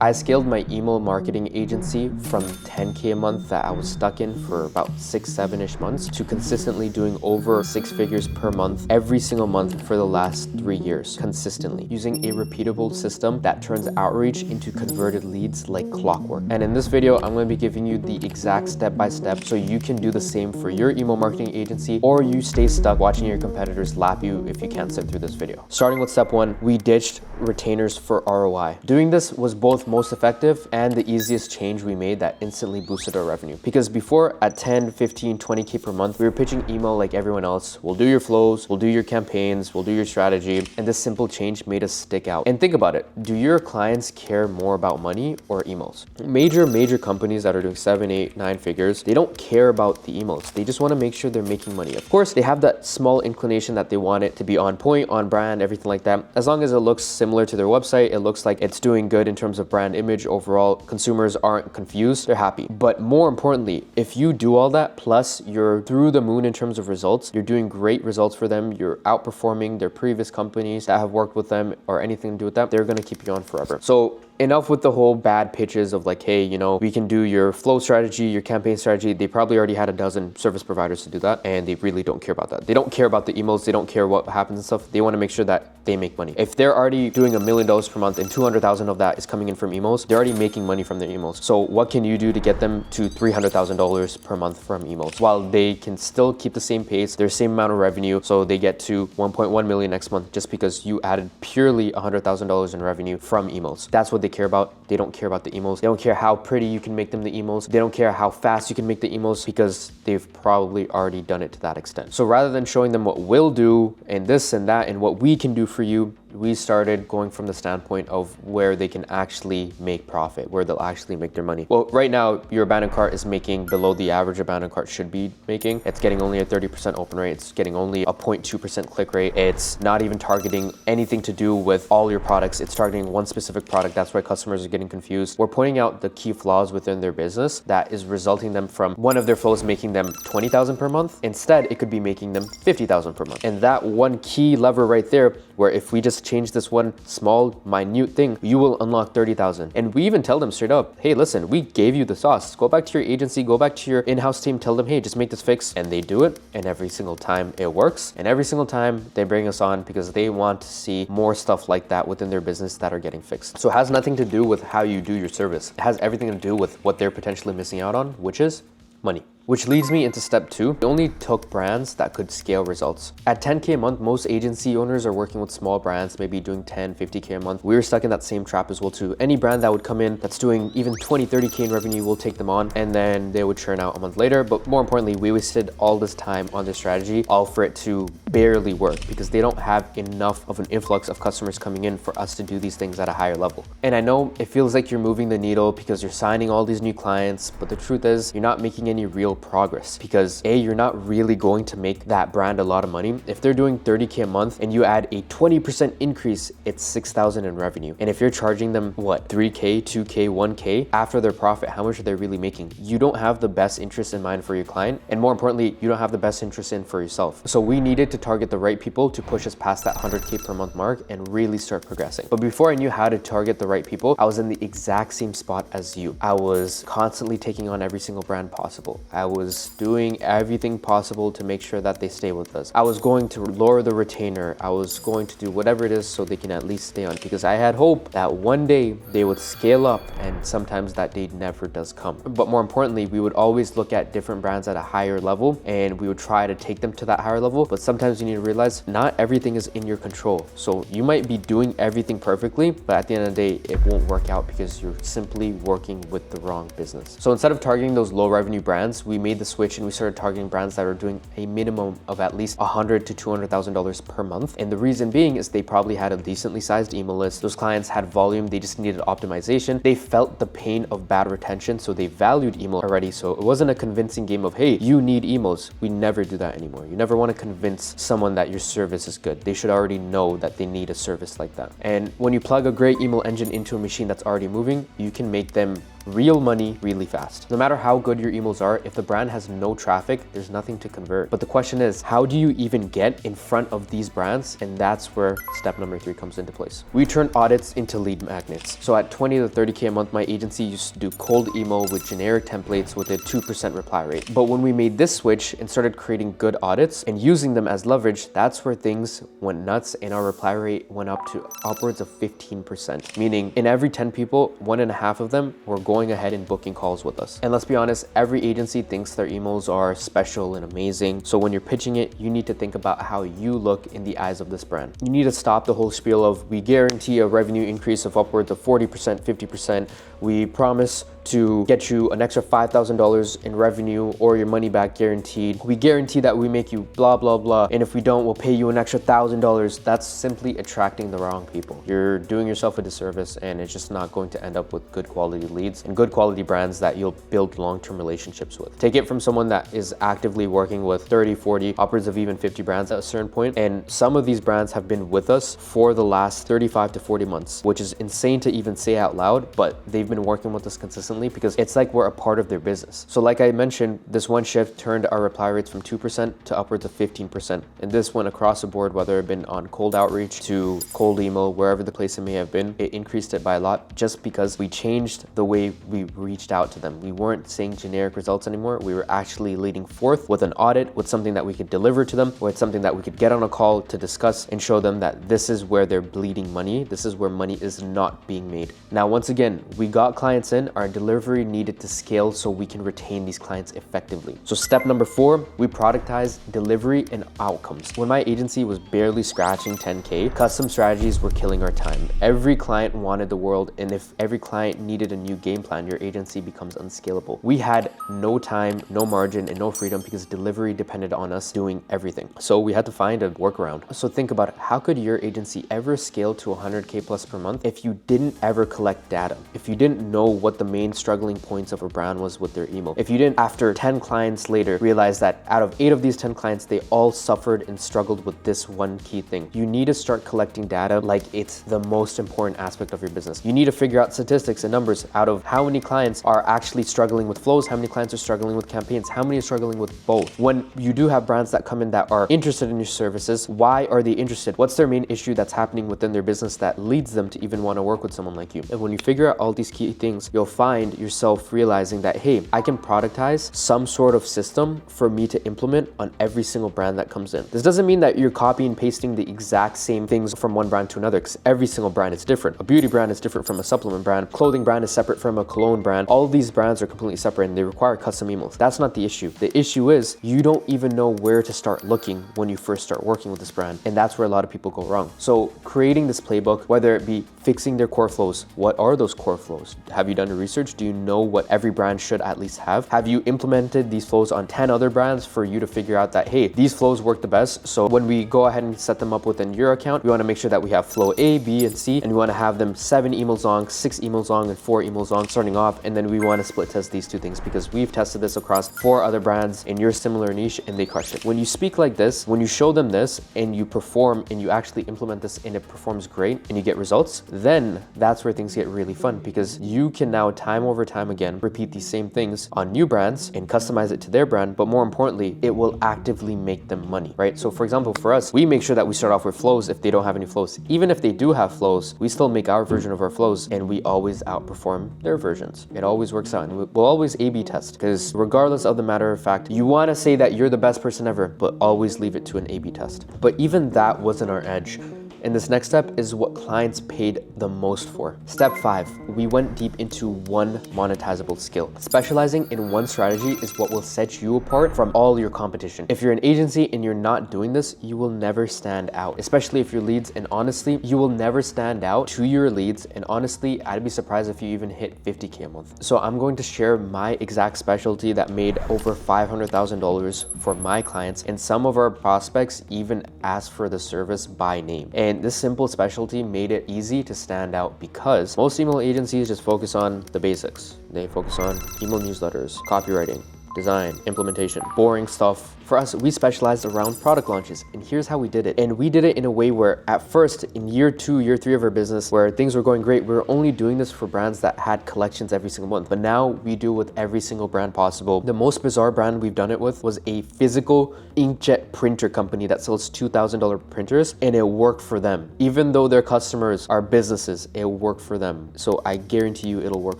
I scaled my email marketing agency from 10K a month that I was stuck in for about 6-7-ish months to consistently doing over 6 figures per month every single month for the last 3 years consistently using a repeatable system that turns outreach into converted leads like clockwork. And in this video, I'm going to be giving you the exact step-by-step so you can do the same for your email marketing agency, or you stay stuck watching your competitors lap you if you can't sit through this video. Starting with step 1, we ditched retainers for ROI. Doing this was both most effective and the easiest change we made that instantly boosted our revenue. Because before, at 10, 15, 20K per month, we were pitching email like everyone else. We'll do your flows, we'll do your campaigns, we'll do your strategy. And this simple change made us stick out. And think about it. Do your clients care more about money or emails? Major companies that are doing 7, 8, 9 figures, they don't care about the emails. They just want to make sure they're making money. Of course, they have that small inclination that they want it to be on point, on brand, everything like that. As long as it looks similar to their website, it looks like it's doing good in terms of brand image overall, consumers aren't confused, they're happy. But more importantly, if you do all that, plus you're through the moon in terms of results, you're doing great results for them, you're outperforming their previous companies that have worked with them or anything to do with that, they're gonna keep you on forever. So enough with the whole bad pitches of like, hey, you know, we can do your flow strategy, your campaign strategy. They probably already had a dozen service providers to do that, and they really don't care about that. They don't care about the emails. They don't care what happens and stuff. They want to make sure that they make money. If they're already doing $1 million per month and 200,000 of that is coming in from emails, they're already making money from their emails. So what can you do to get them to $300,000 per month from emails while they can still keep the same pace, their same amount of revenue, so they get to 1.1 million next month just because you added purely $100,000 in revenue from emails. That's what they care about. They don't care about the emails. They don't care how pretty you can make them the emails. They don't care how fast you can make the emails because they've probably already done it to that extent. So rather than showing them what we'll do and this and that and what we can do for you, we started going from the standpoint of where they can actually make profit, where they'll actually make their money. Well, right now, your abandoned cart is making below the average abandoned cart should be making. It's getting only a 30% open rate. It's getting only a 0.2% click rate. It's not even targeting anything to do with all your products. It's targeting one specific product. That's why customers are getting confused. We're pointing out the key flaws within their business that is resulting them from one of their flows making them 20,000 per month. Instead, it could be making them 50,000 per month. And that one key lever right there, where if we just change this one small, minute thing, you will unlock 30,000. And we even tell them straight up, hey, listen, we gave you the sauce. Go back to your agency, go back to your in-house team, tell them, hey, just make this fix. And they do it. And every single time it works. And every single time they bring us on because they want to see more stuff like that within their business that are getting fixed. So it has nothing to do with how you do your service. It has everything to do with what they're potentially missing out on, which is money. Which leads me into step 2. We only took brands that could scale results. At 10K a month, most agency owners are working with small brands, maybe doing 10, 50K a month. We were stuck in that same trap as well too. Any brand that would come in that's doing even 20, 30K in revenue, we'll take them on, and then they would churn out a month later. But more importantly, we wasted all this time on this strategy, all for it to barely work because they don't have enough of an influx of customers coming in for us to do these things at a higher level. And I know it feels like you're moving the needle because you're signing all these new clients, but the truth is you're not making any real progress because A, you're not really going to make that brand a lot of money. If they're doing 30K a month and you add a 20% increase, it's 6,000 in revenue. And if you're charging them what, 3K, 2K, 1K after their profit, how much are they really making? You don't have the best interest in mind for your client. And more importantly, you don't have the best interest in for yourself. So we needed to target the right people to push us past that 100K per month mark and really start progressing. But before I knew how to target the right people, I was in the exact same spot as you. I was constantly taking on every single brand possible. I was doing everything possible to make sure that they stay with us. I was going to lower the retainer. I was going to do whatever it is so they can at least stay on, because I had hope that one day they would scale up, and sometimes that day never does come. But more importantly, we would always look at different brands at a higher level and we would try to take them to that higher level. But sometimes you need to realize not everything is in your control. So you might be doing everything perfectly, but at the end of the day, it won't work out because you're simply working with the wrong business. So instead of targeting those low revenue brands, we made the switch and we started targeting brands that are doing a minimum of at least $100,000 to $200,000 per month. And the reason being is they probably had a decently sized email list. Those clients had volume. They just needed optimization. They felt the pain of bad retention, so they valued email already. So it wasn't a convincing game of, hey, you need emails. We never do that anymore. You never want to convince someone that your service is good. They should already know that they need a service like that. And when you plug a great email engine into a machine that's already moving, you can make them real money really fast. No matter how good your emails are, if the brand has no traffic, there's nothing to convert. But the question is, how do you even get in front of these brands? And that's where step number 3 comes into place. We turn audits into lead magnets. So at 20 to 30K a month, my agency used to do cold email with generic templates with a 2% reply rate. But when we made this switch and started creating good audits and using them as leverage, that's where things went nuts and our reply rate went up to upwards of 15%. Meaning in every 10 people, 1.5 of them were going ahead and booking calls with us. And let's be honest, every agency thinks their emails are special and amazing. So when you're pitching it, you need to think about how you look in the eyes of this brand. You need to stop the whole spiel of we guarantee a revenue increase of upwards of 40%, 50%. We promise to get you an extra $5,000 in revenue or your money back guaranteed. We guarantee that we make you blah, blah, blah. And if we don't, we'll pay you an extra $1,000. That's simply attracting the wrong people. You're doing yourself a disservice and it's just not going to end up with good quality leads and good quality brands that you'll build long-term relationships with. Take it from someone that is actively working with 30, 40, upwards of even 50 brands at a certain point. And some of these brands have been with us for the last 35 to 40 months, which is insane to even say out loud, but they've been working with us consistently because it's like we're a part of their business. So like I mentioned, this one shift turned our reply rates from 2% to upwards of 15%. And this went across the board, whether it been on cold outreach to cold email, wherever the place it may have been, it increased it by a lot just because we changed the way we reached out to them. We weren't saying generic results anymore. We were actually leading forth with an audit, with something that we could deliver to them, with something that we could get on a call to discuss and show them that this is where they're bleeding money. This is where money is not being made. Now, once again, we got clients in, our delivery needed to scale so we can retain these clients effectively. So step number 4, we productized delivery and outcomes. When my agency was barely scratching 10K, custom strategies were killing our time. Every client wanted the world, and if every client needed a new game plan, your agency becomes unscalable. We had no time, no margin, and no freedom because delivery depended on us doing everything. So we had to find a workaround. So think about it. How could your agency ever scale to 100K plus per month if you didn't ever collect data? If you didn't know what the main struggling points of a brand was with their email? If you didn't, after 10 clients later, realize that out of 8 of these 10 clients, they all suffered and struggled with this one key thing. You need to start collecting data like it's the most important aspect of your business. You need to figure out statistics and numbers out of how many clients are actually struggling with flows, how many clients are struggling with campaigns, how many are struggling with both. When you do have brands that come in that are interested in your services, why are they interested? What's their main issue that's happening within their business that leads them to even want to work with someone like you? And when you figure out all these key things, you'll find yourself realizing that, hey, I can productize some sort of system for me to implement on every single brand that comes in. This doesn't mean that you're copying and pasting the exact same things from one brand to another, because every single brand is different. A beauty brand is different from a supplement brand. Clothing brand is separate from a cologne brand. All of these brands are completely separate and they require custom emails. That's not the issue. The issue is you don't even know where to start looking when you first start working with this brand. And that's where a lot of people go wrong. So creating this playbook, whether it be fixing their core flows, what are those core flows? Have you done your research? Do you know what every brand should at least have? Have you implemented these flows on 10 other brands for you to figure out that, hey, these flows work the best. So when we go ahead and set them up within your account, we want to make sure that we have flow A, B, and C, and we want to have them 7 emails long, 6 emails long, and 4 emails long starting off. And then we want to split test these 2 things because we've tested this across 4 other brands in your similar niche and they crushed it. When you speak like this, when you show them this and you perform and you actually implement this and it performs great and you get results, then that's where things get really fun because you can now time over time again repeat these same things on new brands and customize it to their brand. But more importantly, it will actively make them money, right? So for example, for us, we make sure that we start off with flows if they don't have any flows. Even if they do have flows, we still make our version of our flows and we always outperform their versions. It always works out. And we'll always A/B test because regardless of the matter of fact, you want to say that you're the best person ever, but always leave it to an A/B test. But even that wasn't our edge. And this next step is what clients paid the most for. Step 5, we went deep into one monetizable skill. Specializing in one strategy is what will set you apart from all your competition. If you're an agency and you're not doing this, you will never stand out, especially if your leads, and honestly, you will never stand out to your leads. And honestly, I'd be surprised if you even hit 50K a month. So I'm going to share my exact specialty that made over $500,000 for my clients. And some of our prospects even asked for the service by name. And this simple specialty made it easy to stand out because most email agencies just focus on the basics. They focus on email newsletters, copywriting, design, implementation, boring stuff For us, we specialized around product launches, and here's how we did it. And we did it in a way where at first, in year 2, year 3 of our business, where things were going great, we were only doing this for brands that had collections every single month. But now we do with every single brand possible. The most bizarre brand we've done it with was a physical inkjet printer company that sells $2,000 printers, and it worked for them. Even though their customers are businesses, it worked for them. So I guarantee you it'll work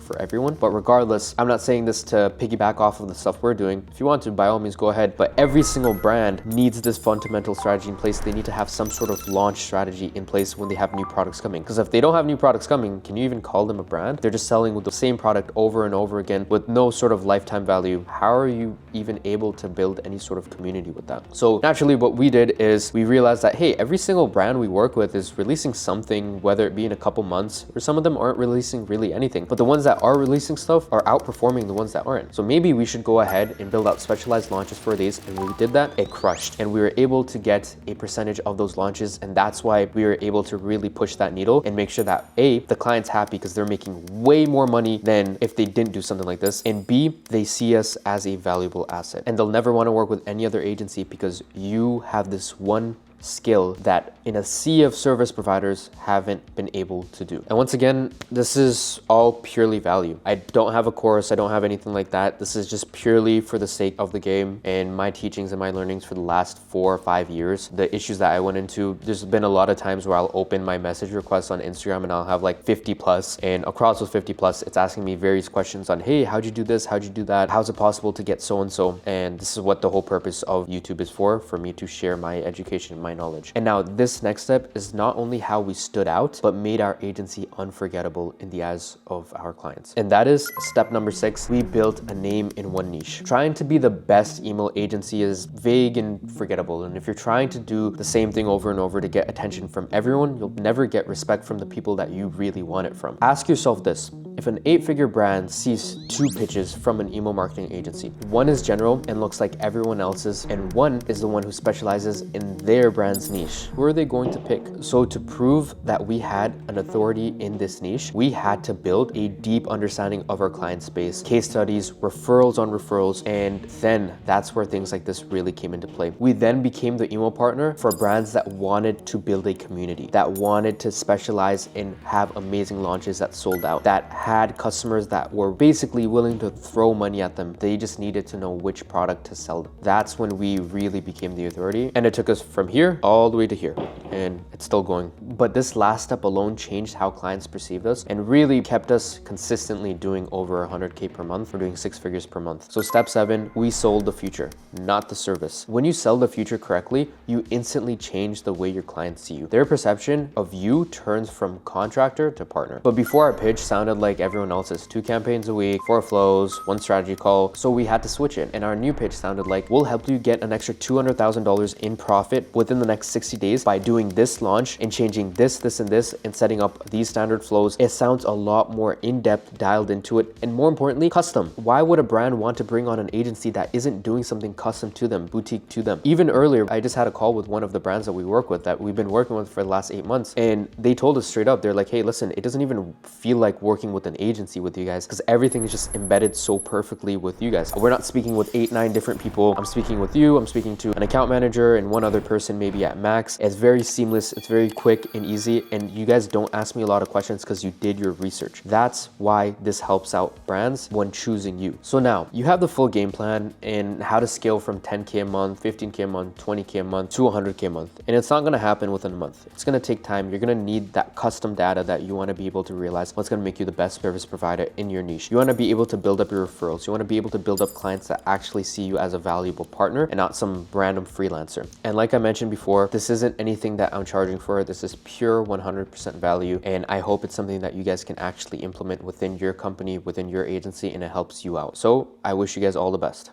for everyone. But regardless, I'm not saying this to piggyback off of the stuff we're doing. If you want to, by all means, go ahead. But every single brand needs this fundamental strategy in place. They need to have some sort of launch strategy in place when they have new products coming. Because if they don't have new products coming, can you even call them a brand? They're just selling with the same product over and over again with no sort of lifetime value. How are you even able to build any sort of community with that? So naturally, what we did is we realized that, hey, every single brand we work with is releasing something, whether it be in a couple months, or some of them aren't releasing really anything. But the ones that are releasing stuff are outperforming the ones that aren't. So maybe we should go ahead and build out specialized launches for these. And when we did that, it crushed. And we were able to get a percentage of those launches. And that's why we were able to really push that needle and make sure that A, the client's happy because they're making way more money than if they didn't do something like this. And B, they see us as a valuable asset. And they'll never want to work with any other agency because you have this one skill that in a sea of service providers haven't been able to do. And once again, this is all purely value. I don't have a course, I don't have anything like that. This is just purely for the sake of the game and my teachings and my learnings for the last 4 or 5 years. The issues that I went into, there's been a lot of times where I'll open my message requests on Instagram and I'll have like 50 plus, and across those 50 plus, it's asking me various questions on, hey, how'd you do this? How'd you do that? How's it possible to get so and so? And this is what the whole purpose of YouTube is for me to share my education and my knowledge. And now this next step is not only how we stood out, but made our agency unforgettable in the eyes of our clients. And that is step number 6. We built a name in one niche. Trying to be the best email agency is vague and forgettable. And if you're trying to do the same thing over and over to get attention from everyone, you'll never get respect from the people that you really want it from. Ask yourself this. If an 8-figure brand sees 2 pitches from an email marketing agency, one is general and looks like everyone else's, and one is the one who specializes in their brand's niche, who are they going to pick? So to prove that we had an authority in this niche, we had to build a deep understanding of our client space, case studies, referrals on referrals, and then that's where things like this really came into play. We then became the email partner for brands that wanted to build a community, that wanted to specialize and have amazing launches that sold out, that had customers that were basically willing to throw money at them. They just needed to know which product to sell them. That's when we really became the authority. And it took us from here all the way to here. And it's still going. But this last step alone changed how clients perceived us and really kept us consistently doing over 100K per month. We're doing 6 figures per month. So step 7, we sold the future, not the service. When you sell the future correctly, you instantly change the way your clients see you. Their perception of you turns from contractor to partner. But before our pitch sounded like everyone else's, 2 campaigns a week, 4 flows, 1 strategy call. So we had to switch it. And our new pitch sounded like, we'll help you get an extra $200,000 in profit within the next 60 days by doing this launch and changing this, and this, and setting up these standard flows. It sounds a lot more in-depth, dialed into it, and more importantly, custom. Why would a brand want to bring on an agency that isn't doing something custom to them, boutique to them? Even earlier, I just had a call with one of the brands that we work with, that we've been working with for the last 8 months, and they told us straight up, they're like, hey, listen, it doesn't even feel like working with an agency with you guys because everything is just embedded so perfectly with you guys. We're not speaking with 8, 9 different people. I'm speaking with you, I'm speaking to an account manager and one other person maybe at max. It's very seamless, it's very quick and easy, and you guys don't ask me a lot of questions because you did your research. That's why this helps out brands when choosing you. So now you have the full game plan and how to scale from 10K a month, 15K a month, 20K a month to 100K a month. And it's not gonna happen within a month. It's gonna take time. You're gonna need that custom data that you wanna be able to realize what's gonna make you the best service provider in your niche. You wanna be able to build up your referrals. You wanna be able to build up clients that actually see you as a valuable partner and not some random freelancer. And like I mentioned before, this isn't anything that I'm charging for. This is pure 100% value. And I hope it's something that you guys can actually implement within your company, within your agency, and it helps you out. So I wish you guys all the best.